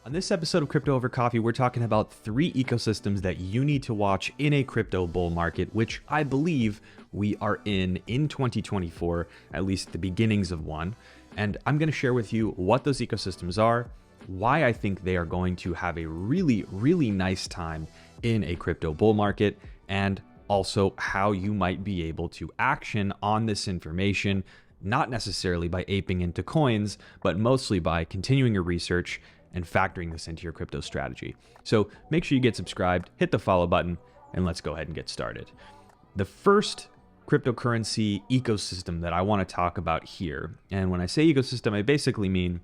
On this episode of Crypto Over Coffee, we're talking about 3 ecosystems that you need to watch in a crypto bull market, which I believe we are in 2024, at least the beginnings of one. And I'm going to share with you what those ecosystems are, why I think they are going to have a really nice time in a crypto bull market, and also how you might be able to action on this information, not necessarily by aping into coins, but mostly by continuing your research and factoring this into your crypto strategy. So make sure you get subscribed, hit the follow button, and let's go ahead and get started. The first cryptocurrency ecosystem that I want to talk about here, and when I say ecosystem, I basically mean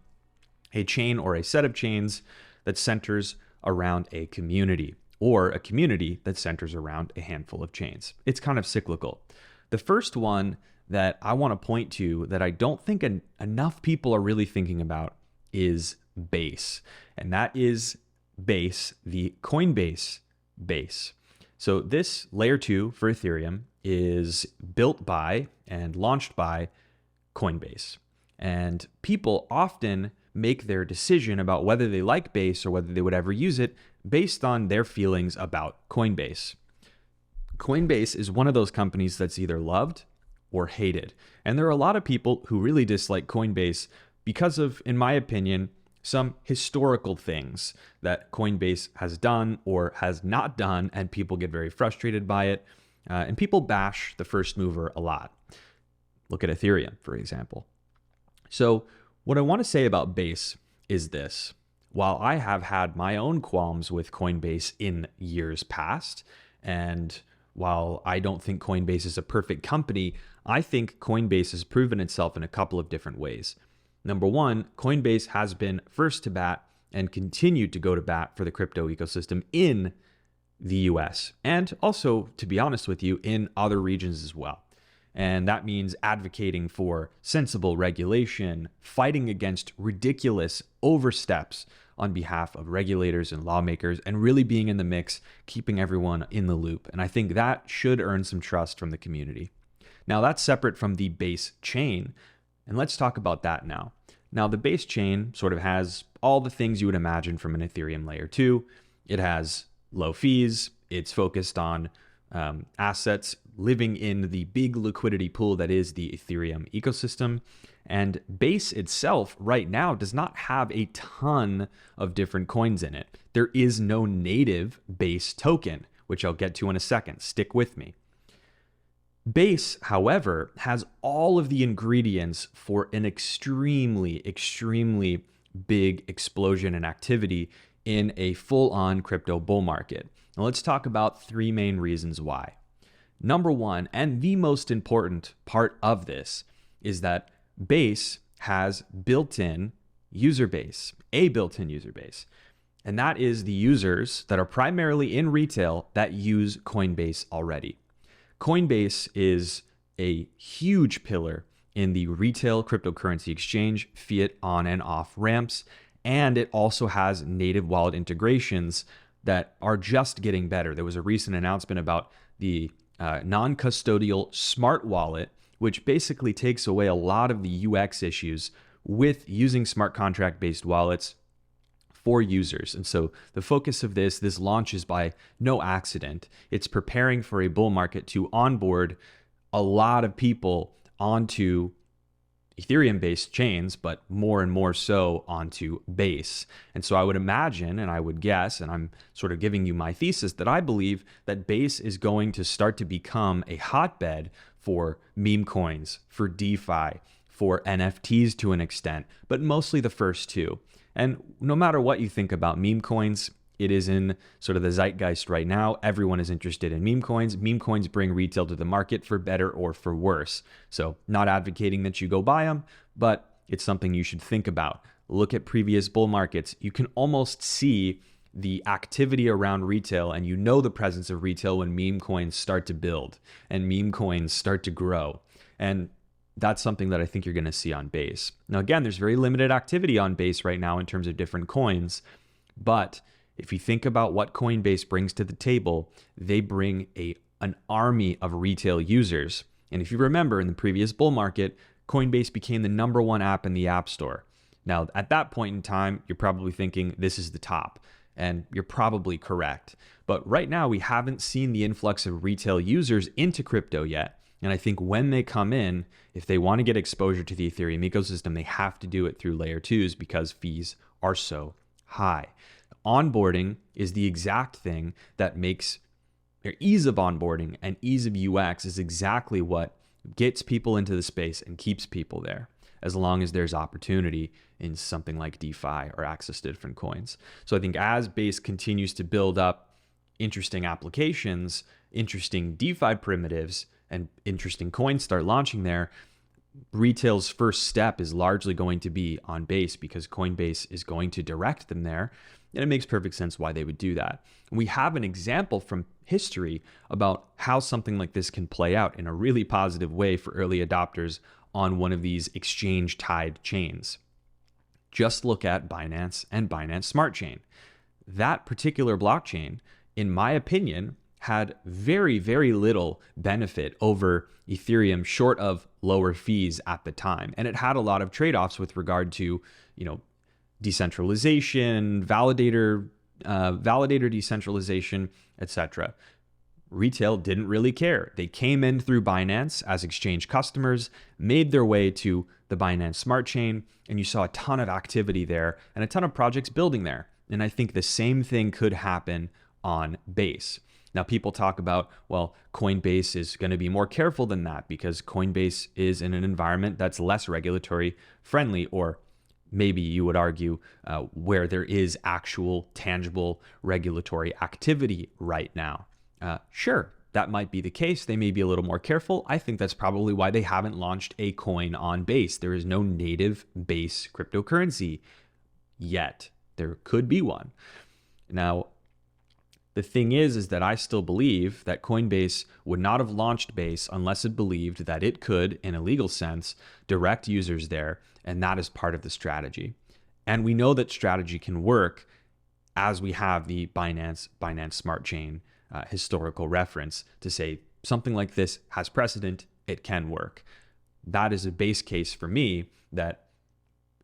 a chain or a set of chains that centers around a community, or a community that centers around a handful of chains. It's kind of cyclical. The first one that I want to point to that I don't think enough people are really thinking about is Base, and that is Base, the Coinbase Base. So this layer 2 for Ethereum is built by and launched by Coinbase, and people often make their decision about whether they like Base or whether they would ever use it based on their feelings about Coinbase. Coinbase is one of those companies that's either loved or hated, and there are a lot of people who really dislike Coinbase because of, in my opinion, some historical things that Coinbase has done or has not done, and people get very frustrated by it, and people bash the first mover a lot. Look at Ethereum, for example. So what I want to say about Base is this. While I have had my own qualms with Coinbase in years past, and while I don't think Coinbase is a perfect company, I think Coinbase has proven itself in a couple of different ways. Number one, Coinbase has been first to bat and continued to go to bat for the crypto ecosystem in the US, and also, to be honest with you, in other regions as well. And that means advocating for sensible regulation, fighting against ridiculous oversteps on behalf of regulators and lawmakers, and really being in the mix, keeping everyone in the loop. And I think that should earn some trust from the community. Now, that's separate from the Base chain, and let's talk about that now. Now, the Base chain sort of has all the things you would imagine from an Ethereum layer 2. It has low fees. It's focused on assets living in the big liquidity pool that is the Ethereum ecosystem. And Base itself right now does not have a ton of different coins in it. There is no native Base token, which I'll get to in a second. Stick with me. Base, however, has all of the ingredients for an extremely big explosion in activity in a full-on crypto bull market. Now let's talk about 3 main reasons why. Number one, and the most important part of this, is that Base has built-in user base, a built-in user base. And that is the users that are primarily in retail that use Coinbase already. Coinbase is a huge pillar in the retail cryptocurrency exchange, fiat on and off ramps, and it also has native wallet integrations that are just getting better. There was a recent announcement about the non-custodial smart wallet, which basically takes away a lot of the UX issues with using smart contract-based wallets for users. And so the focus of this launch is by no accident. It's preparing for a bull market to onboard a lot of people onto Ethereum-based chains, but more and more so onto Base. And so I would imagine, and I would guess, and I'm sort of giving you my thesis, that I believe that Base is going to start to become a hotbed for meme coins, for DeFi, for NFTs to an extent, but mostly the first two. And no matter what you think about meme coins, it is in sort of the zeitgeist right now. Everyone is interested in meme coins. Meme coins bring retail to the market for better or for worse. So not advocating that you go buy them, but it's something you should think about. Look at previous bull markets. You can almost see the activity around retail, and you know the presence of retail when meme coins start to build and meme coins start to grow. And that's something that I think you're going to see on Base. Now, again, there's very limited activity on Base right now in terms of different coins, but if you think about what Coinbase brings to the table, they bring an army of retail users. And if you remember, in the previous bull market, Coinbase became the #1 app in the App Store. Now, at that point in time, you're probably thinking this is the top, and you're probably correct. But right now, we haven't seen the influx of retail users into crypto yet. And I think when they come in, if they want to get exposure to the Ethereum ecosystem, they have to do it through layer twos because fees are so high. Onboarding is the exact thing that makes ease of onboarding and ease of UX is exactly what gets people into the space and keeps people there, as long as there's opportunity in something like DeFi or access to different coins. So I think as Base continues to build up interesting applications, interesting DeFi primitives, and interesting coins start launching there, retail's first step is largely going to be on Base because Coinbase is going to direct them there. And it makes perfect sense why they would do that. And we have an example from history about how something like this can play out in a really positive way for early adopters on one of these exchange-tied chains. Just look at Binance and Binance Smart Chain. That particular blockchain, in my opinion, had very, very little benefit over Ethereum short of lower fees at the time. And it had a lot of trade-offs with regard to, decentralization, validator decentralization, etc. Retail didn't really care. They came in through Binance as exchange customers, made their way to the Binance Smart Chain, and you saw a ton of activity there and a ton of projects building there. And I think the same thing could happen on Base. Now, people talk about, well, Coinbase is going to be more careful than that because Coinbase is in an environment that's less regulatory friendly, or maybe you would argue where there is actual tangible regulatory activity right now. Sure, that might be the case. They may be a little more careful. I think that's probably why they haven't launched a coin on Base. There is no native Base cryptocurrency yet. There could be one. Now, the thing is that I still believe that Coinbase would not have launched Base unless it believed that it could, in a legal sense, direct users there, and that is part of the strategy. And we know that strategy can work as we have the Binance Smart Chain historical reference to say something like this has precedent, it can work. That is a base case for me that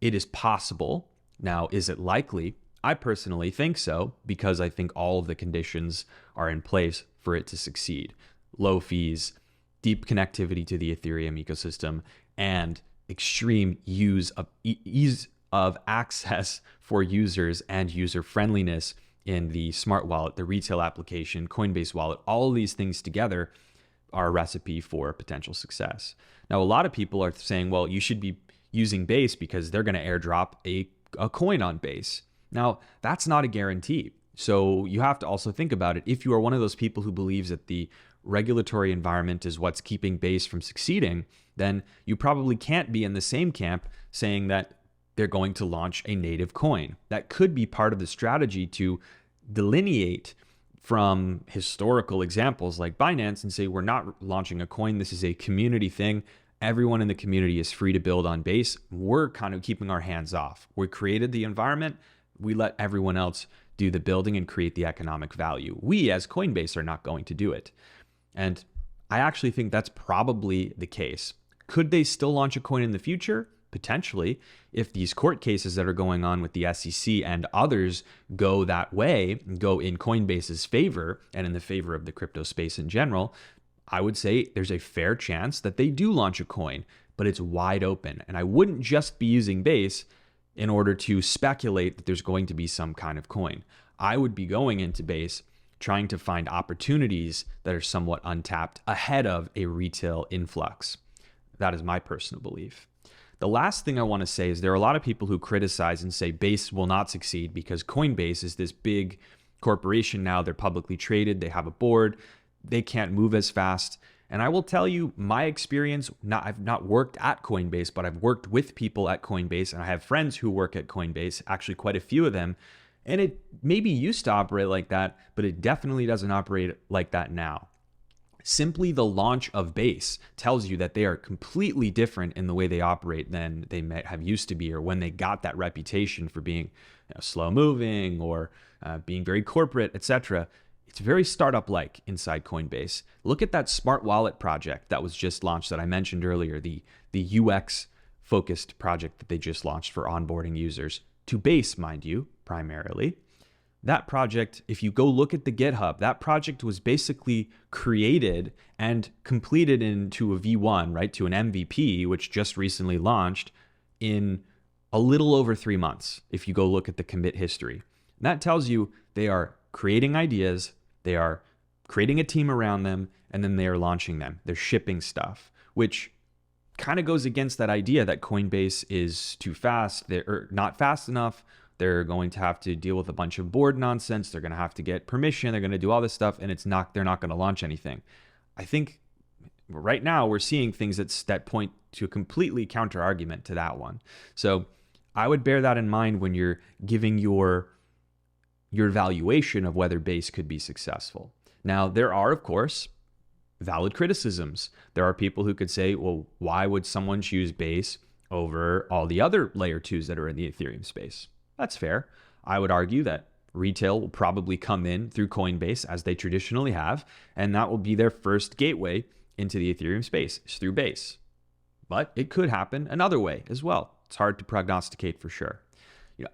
it is possible. Now, is it likely? I personally think so, because I think all of the conditions are in place for it to succeed. Low fees, deep connectivity to the Ethereum ecosystem, and extreme ease of access for users and user friendliness in the smart wallet, the retail application, Coinbase wallet. All of these things together are a recipe for potential success. Now, a lot of people are saying, well, you should be using Base because they're going to airdrop a coin on Base. Now, that's not a guarantee. So you have to also think about it. If you are one of those people who believes that the regulatory environment is what's keeping Base from succeeding, then you probably can't be in the same camp saying that they're going to launch a native coin. That could be part of the strategy to delineate from historical examples like Binance and say, we're not launching a coin. This is a community thing. Everyone in the community is free to build on Base. We're kind of keeping our hands off. We created the environment. We let everyone else do the building and create the economic value. We as Coinbase are not going to do it. And I actually think that's probably the case. Could they still launch a coin in the future? Potentially, if these court cases that are going on with the SEC and others go that way, go in Coinbase's favor and in the favor of the crypto space in general, I would say there's a fair chance that they do launch a coin, but it's wide open. And I wouldn't just be using Base in order to speculate that there's going to be some kind of coin. I would be going into Base trying to find opportunities that are somewhat untapped ahead of a retail influx. That is my personal belief. The last thing I want to say is there are a lot of people who criticize and say Base will not succeed because Coinbase is this big corporation now. They're publicly traded. They have a board. They can't move as fast. And I will tell you my experience, I've not worked at Coinbase, but I've worked with people at Coinbase, and I have friends who work at Coinbase, actually quite a few of them. And it maybe used to operate like that, but it definitely doesn't operate like that now. Simply the launch of Base tells you that they are completely different in the way they operate than they might have used to be, or when they got that reputation for being slow moving or being very corporate, etc. It's very startup-like inside Coinbase. Look at that smart wallet project that was just launched that I mentioned earlier, the UX focused project that they just launched for onboarding users to Base, mind you, primarily. That project, if you go look at the GitHub, that project was basically created and completed into a V1, right, to an MVP, which just recently launched in a little over 3 months, if you go look at the commit history. And that tells you they are creating ideas, they are creating a team around them, and then they are launching them. They're shipping stuff, which kind of goes against that idea that Coinbase is too fast, they're not fast enough. They're going to have to deal with a bunch of board nonsense. They're going to have to get permission. They're going to do all this stuff, and they're not going to launch anything. I think right now we're seeing things that point to a completely counter argument to that one. So I would bear that in mind when you're giving your evaluation of whether Base could be successful. Now, there are, of course, valid criticisms. There are people who could say, well, why would someone choose Base over all the other layer 2s that are in the Ethereum space? That's fair. I would argue that retail will probably come in through Coinbase, as they traditionally have, and that will be their first gateway into the Ethereum space, is through Base. But it could happen another way as well. It's hard to prognosticate for sure.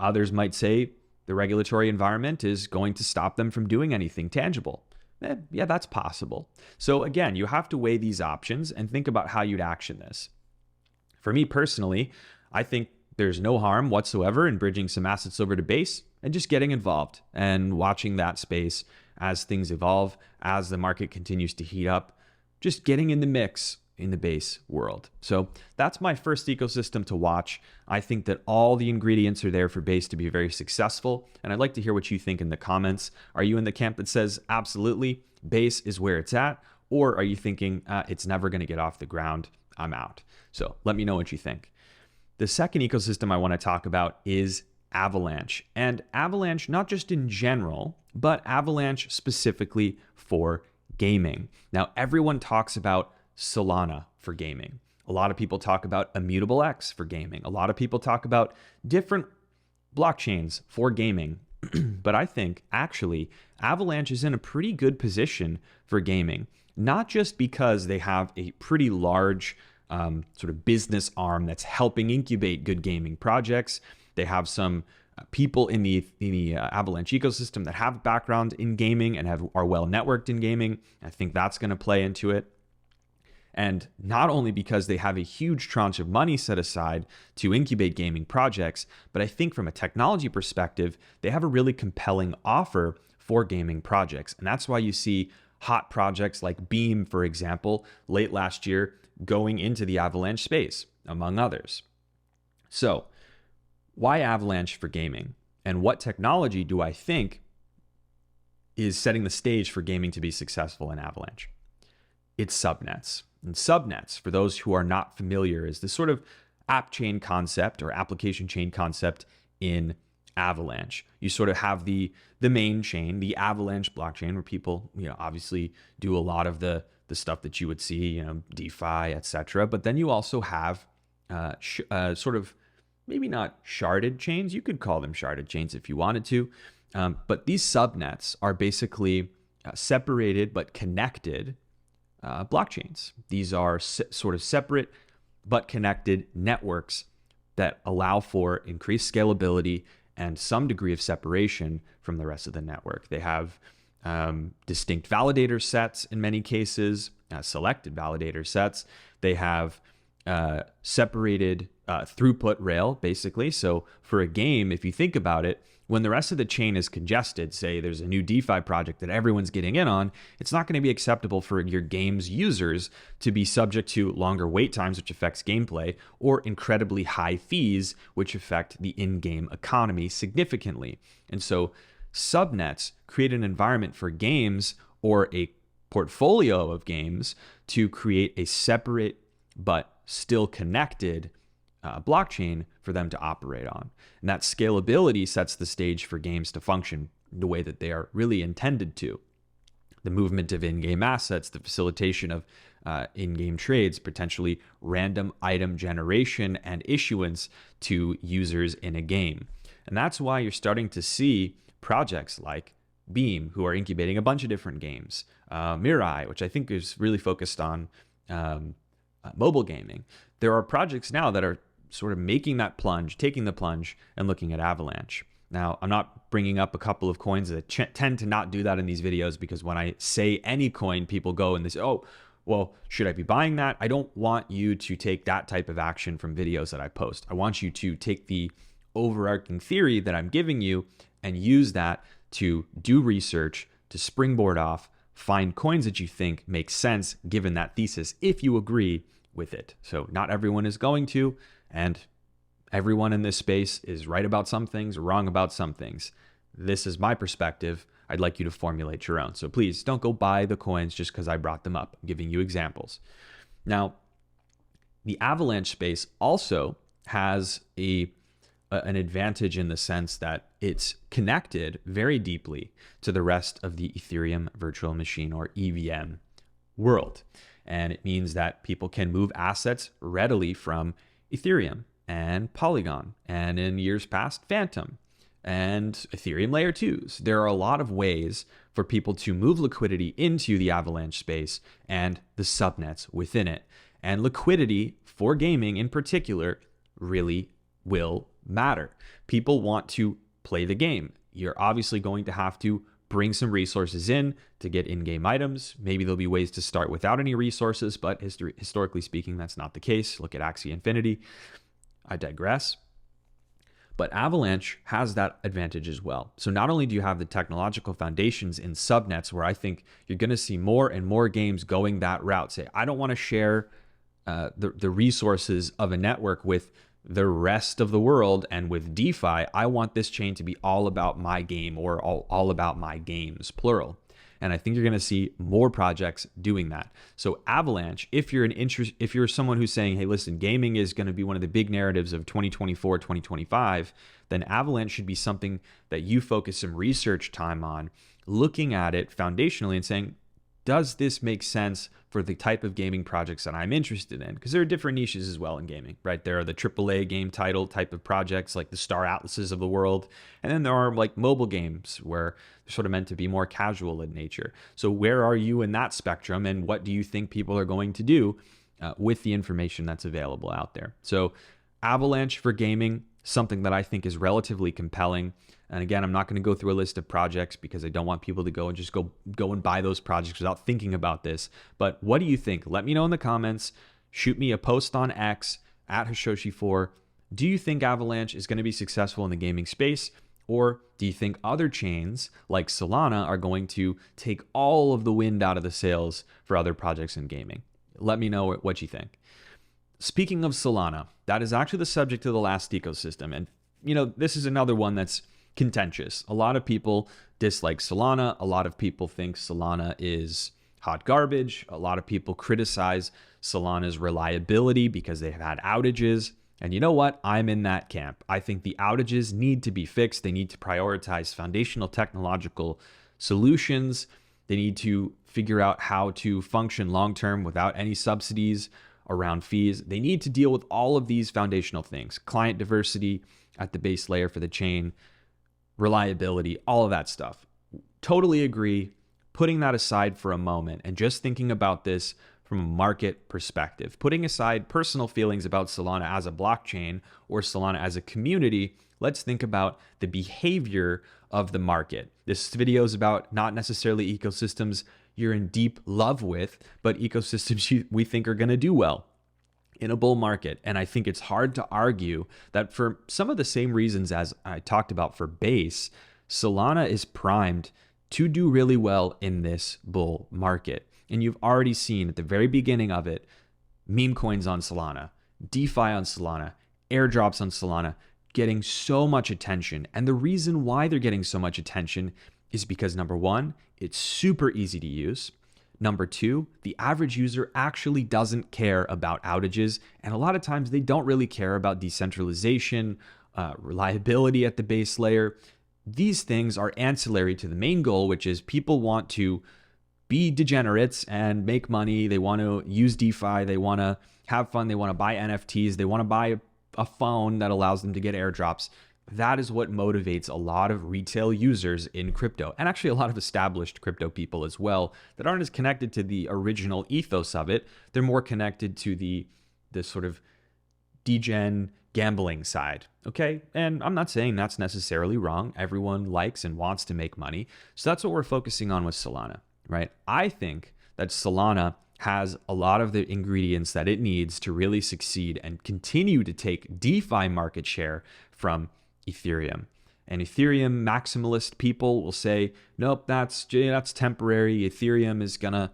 Others might say the regulatory environment is going to stop them from doing anything tangible. Yeah, that's possible. So again, you have to weigh these options and think about how you'd action this. For me personally, I think there's no harm whatsoever in bridging some assets over to Base and just getting involved and watching that space as things evolve, as the market continues to heat up, just getting in the mix in the Base world. So that's my first ecosystem to watch. I think that all the ingredients are there for Base to be very successful, and I'd like to hear what you think in the comments. Are you in the camp that says absolutely Base is where it's at, or are you thinking it's never going to get off the ground, I'm out? So let me know what you think. The second ecosystem I want to talk about is Avalanche. And Avalanche, not just in general, but Avalanche specifically for gaming. Now, everyone talks about Solana for gaming. A lot of people talk about Immutable X for gaming. A lot of people talk about different blockchains for gaming. But I think actually Avalanche is in a pretty good position for gaming, not just because they have a pretty large sort of business arm that's helping incubate good gaming projects. They have some people in the Avalanche ecosystem that have background in gaming and are well networked in gaming. I think that's going to play into it. And not only because they have a huge tranche of money set aside to incubate gaming projects, but I think from a technology perspective, they have a really compelling offer for gaming projects. And that's why you see hot projects like Beam, for example, late last year, going into the Avalanche space, among others. So why Avalanche for gaming? And what technology do I think is setting the stage for gaming to be successful in Avalanche? It's subnets. And subnets, for those who are not familiar, is this sort of app chain concept or application chain concept in Avalanche. You sort of have the main chain, the Avalanche blockchain, where people, obviously do a lot of the stuff that you would see, DeFi, etc. But then you also have sort of maybe not sharded chains. You could call them sharded chains if you wanted to. But these subnets are basically separated but connected blockchains. These are sort of separate but connected networks that allow for increased scalability and some degree of separation from the rest of the network. They have distinct validator sets in many cases, selected validator sets. They have separated throughput rail, basically. So for a game, if you think about it, when the rest of the chain is congested, say there's a new DeFi project that everyone's getting in on, it's not going to be acceptable for your game's users to be subject to longer wait times, which affects gameplay, or incredibly high fees, which affect the in-game economy significantly. And so subnets create an environment for games or a portfolio of games to create a separate but still connected blockchain for them to operate on. And that scalability sets the stage for games to function the way that they are really intended to. The movement of in-game assets, the facilitation of in-game trades, potentially random item generation and issuance to users in a game. And that's why you're starting to see projects like Beam, who are incubating a bunch of different games, Mirai, which I think is really focused on mobile gaming. There are projects now that are sort of making that plunge, taking the plunge, and looking at Avalanche. Now, I'm not bringing up a couple of coins that tend to not do that in these videos, because when I say any coin, people go and they say, oh, well, should I be buying that? I don't want you to take that type of action from videos that I post. I want you to take the overarching theory that I'm giving you and use that to do research, to springboard off, find coins that you think make sense given that thesis, if you agree with it. So not everyone is going to, and everyone in this space is right about some things, wrong about some things. This is my perspective. I'd like you to formulate your own. So please don't go buy the coins just because I brought them up. I'm giving you examples. Now, the Avalanche space also has an advantage in the sense that it's connected very deeply to the rest of the Ethereum virtual machine, or EVM, world. And it means that people can move assets readily from Ethereum and Polygon, and in years past, Phantom and Ethereum layer 2s. There are a lot of ways for people to move liquidity into the Avalanche space and the subnets within it. And liquidity for gaming in particular really will matter. People want to play the game. You're obviously going to have to bring some resources in to get in-game items. Maybe there'll be ways to start without any resources, but historically speaking, that's not the case. Look at Axie Infinity. I digress. But Avalanche has that advantage as well. So not only do you have the technological foundations in subnets, where I think you're going to see more and more games going that route. Say, I don't want to share the resources of a network with the rest of the world, and with DeFi, I want this chain to be all about my game, or all about my games, plural. And I think you're going to see more projects doing that. So Avalanche, if you're someone who's saying, hey, listen, gaming is going to be one of the big narratives of 2024, 2025, then Avalanche should be something that you focus some research time on, looking at it foundationally and saying, does this make sense for the type of gaming projects that I'm interested in? Because there are different niches as well in gaming, right? There are the AAA game title type of projects like the Star Atlases of the world. And then there are like mobile games where they're sort of meant to be more casual in nature. So where are you in that spectrum, and what do you think people are going to do with the information that's available out there? So Avalanche for gaming, something that I think is relatively compelling. And again, I'm not going to go through a list of projects because I don't want people to go and just go and buy those projects without thinking about this. But what do you think? Let me know in the comments. Shoot me a post on X at Hashoshi4. Do you think Avalanche is going to be successful in the gaming space? Or do you think other chains like Solana are going to take all of the wind out of the sails for other projects in gaming? Let me know what you think. Speaking of Solana, that is actually the subject of the last ecosystem. And, this is another one that's contentious. A lot of people dislike Solana. A lot of people think Solana is hot garbage. A lot of people criticize Solana's reliability because they've had outages. And you know what? I'm in that camp. I think the outages need to be fixed. They need to prioritize foundational technological solutions. They need to figure out how to function long-term without any subsidies around fees. They need to deal with all of these foundational things: client diversity at the base layer for the chain, reliability, all of that stuff. Totally agree. Putting that aside for a moment and just thinking about this from a market perspective, putting aside personal feelings about Solana as a blockchain or Solana as a community, let's think about the behavior of the market. This video is about not necessarily ecosystems you're in deep love with, but ecosystems we think are going to do well in a bull market. And I think it's hard to argue that for some of the same reasons as I talked about for base, Solana is primed to do really well in this bull market. And you've already seen at the very beginning of it, meme coins on Solana, DeFi on Solana, airdrops on Solana, getting so much attention. And the reason why they're getting so much attention is because, number one, it's super easy to use. Number two, the average user actually doesn't care about outages. And a lot of times they don't really care about decentralization, reliability at the base layer. These things are ancillary to the main goal, which is people want to be degenerates and make money. They want to use DeFi. They want to have fun. They want to buy NFTs. They want to buy a phone that allows them to get airdrops. That is what motivates a lot of retail users in crypto, and actually a lot of established crypto people as well that aren't as connected to the original ethos of it. They're more connected to the sort of degen gambling side. Okay. And I'm not saying that's necessarily wrong. Everyone likes and wants to make money. So that's what we're focusing on with Solana, right? I think that Solana has a lot of the ingredients that it needs to really succeed and continue to take DeFi market share from Ethereum. And Ethereum maximalist people will say, nope, that's temporary. Ethereum is gonna,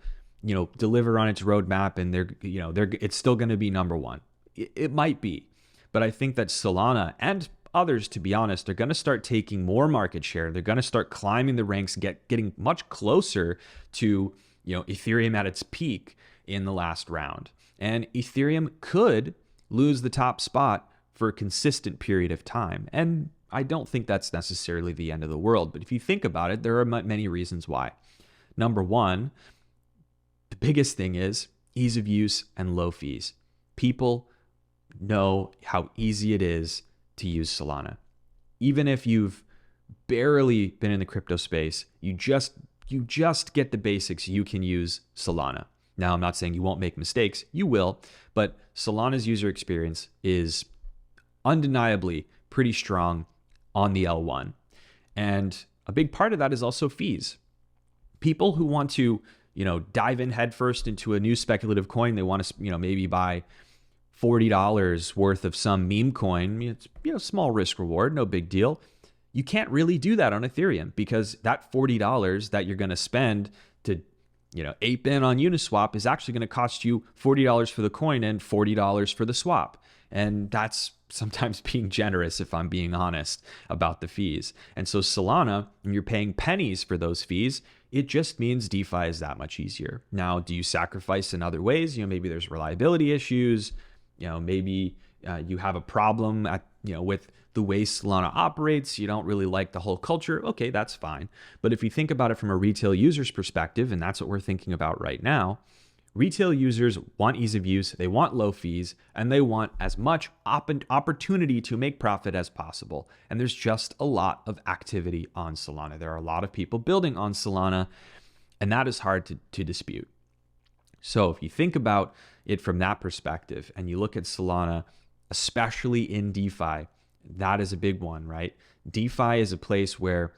deliver on its roadmap, and it's still gonna be number one. It might be, but I think that Solana and others, to be honest, are gonna start taking more market share. They're gonna start climbing the ranks, getting much closer to Ethereum at its peak in the last round. And Ethereum could lose the top spot for a consistent period of time. And I don't think that's necessarily the end of the world. But if you think about it, there are many reasons why. Number one, the biggest thing is ease of use and low fees. People know how easy it is to use Solana. Even if you've barely been in the crypto space, you just get the basics, you can use Solana. Now, I'm not saying you won't make mistakes, you will, but Solana's user experience is undeniably pretty strong on the L1. And a big part of that is also fees. People who want to, dive in headfirst into a new speculative coin, they want to, maybe buy $40 worth of some meme coin. It's, small risk reward, no big deal. You can't really do that on Ethereum because that $40 that you're going to spend to, ape in on Uniswap is actually going to cost you $40 for the coin and $40 for the swap. And that's sometimes being generous, if I'm being honest about the fees. And so Solana, when you're paying pennies for those fees, it just means DeFi is that much easier. Now, do you sacrifice in other ways? Maybe there's reliability issues. Maybe you have a problem with the way Solana operates. You don't really like the whole culture. Okay, that's fine. But if you think about it from a retail user's perspective, and that's what we're thinking about right now, retail users want ease of use, they want low fees, and they want as much opportunity to make profit as possible. And there's just a lot of activity on Solana. There are a lot of people building on Solana, and that is hard to dispute. So if you think about it from that perspective, and you look at Solana, especially in DeFi, that is a big one, right? DeFi is a place where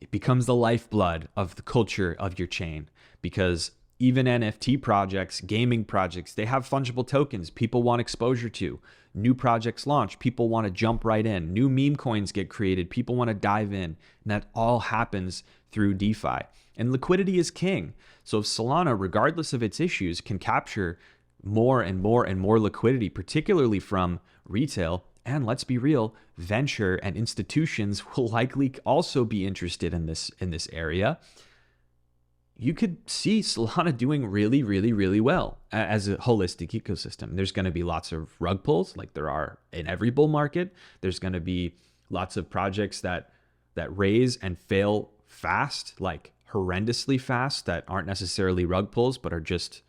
it becomes the lifeblood of the culture of your chain, because even NFT projects, gaming projects, they have fungible tokens people want exposure to. New projects launch, people want to jump right in. New meme coins get created, people want to dive in. And that all happens through DeFi. And liquidity is king. So if Solana, regardless of its issues, can capture more and more and more liquidity, particularly from retail, and let's be real, venture and institutions will likely also be interested in this area, you could see Solana doing really, really, really well as a holistic ecosystem. There's going to be lots of rug pulls like there are in every bull market. There's going to be lots of projects that raise and fail fast, like horrendously fast, that aren't necessarily rug pulls, but are just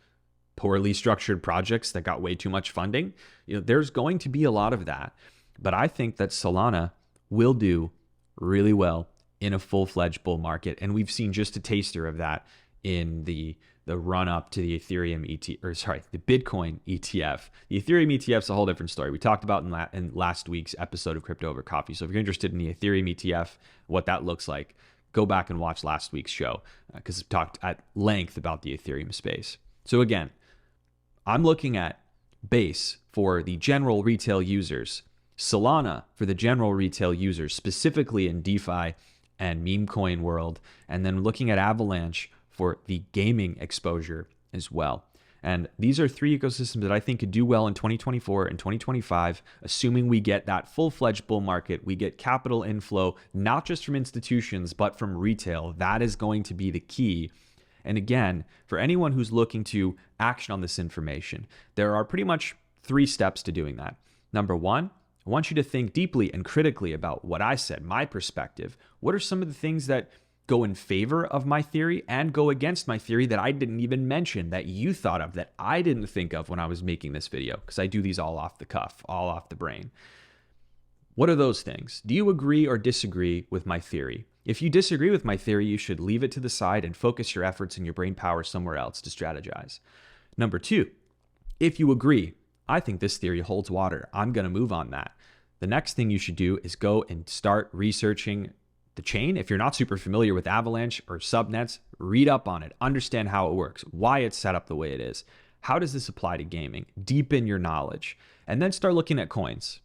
poorly structured projects that got way too much funding. There's going to be a lot of that. But I think that Solana will do really well in a full-fledged bull market. And we've seen just a taster of that in the run up to the Ethereum the Bitcoin ETF. The Ethereum ETF is a whole different story. We talked about in last week's episode of Crypto Over Coffee. So if you're interested in the Ethereum ETF, what that looks like, go back and watch last week's show because I've talked at length about the Ethereum space. So again, I'm looking at Base for the general retail users, Solana for the general retail users, specifically in DeFi and meme coin world, and then looking at Avalanche for the gaming exposure as well. And these are three ecosystems that I think could do well in 2024 and 2025, assuming we get that full-fledged bull market, we get capital inflow, not just from institutions, but from retail. That is going to be the key. And again, for anyone who's looking to action on this information, there are pretty much 3 steps to doing that. Number 1, I want you to think deeply and critically about what I said, my perspective. What are some of the things that go in favor of my theory and go against my theory that I didn't even mention, that you thought of, that I didn't think of when I was making this video? Because I do these all off the cuff, all off the brain. What are those things? Do you agree or disagree with my theory? If you disagree with my theory, you should leave it to the side and focus your efforts and your brain power somewhere else to strategize. Number 2, if you agree, I think this theory holds water. I'm going to move on that. The next thing you should do is go and start researching the chain. If you're not super familiar with Avalanche or subnets, read up on it, understand how it works, why it's set up the way it is. How does this apply to gaming? Deepen your knowledge, and then start looking at coins,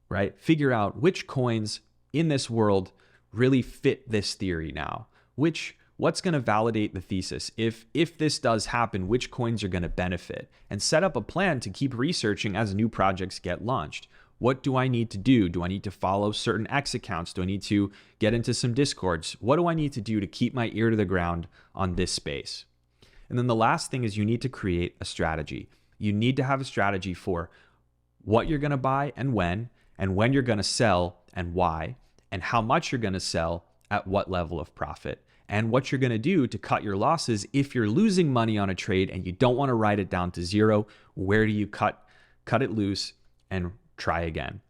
right? Figure out which coins in this world really fit this theory now. What's going to validate the thesis? If this does happen, which coins are going to benefit? And set up a plan to keep researching as new projects get launched. What do I need to do? Do I need to follow certain X accounts? Do I need to get into some Discords? What do I need to do to keep my ear to the ground on this space? And then the last thing is you need to create a strategy. You need to have a strategy for what you're going to buy and when you're going to sell and why, and how much you're going to sell at what level of profit, and what you're going to do to cut your losses if you're losing money on a trade and you don't want to write it down to zero. Where do you cut it loose and try again?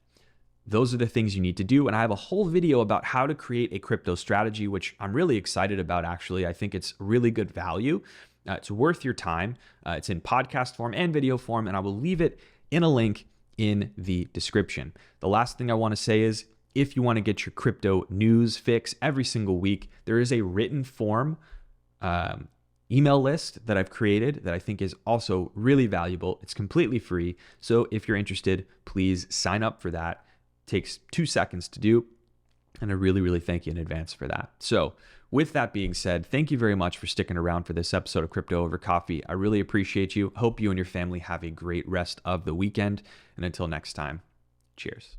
Those are the things you need to do. And I have a whole video about how to create a crypto strategy, which I'm really excited about, actually. I think it's really good value. It's worth your time. It's in podcast form and video form, and I will leave it in a link in the description. The last thing I want to say is, if you want to get your crypto news fix every single week, there is a written form email list that I've created that I think is also really valuable. It's completely free. So if you're interested, please sign up for that. It takes 2 seconds to do. And I really, really thank you in advance for that. So with that being said, thank you very much for sticking around for this episode of Crypto Over Coffee. I really appreciate you. Hope you and your family have a great rest of the weekend. And until next time, cheers.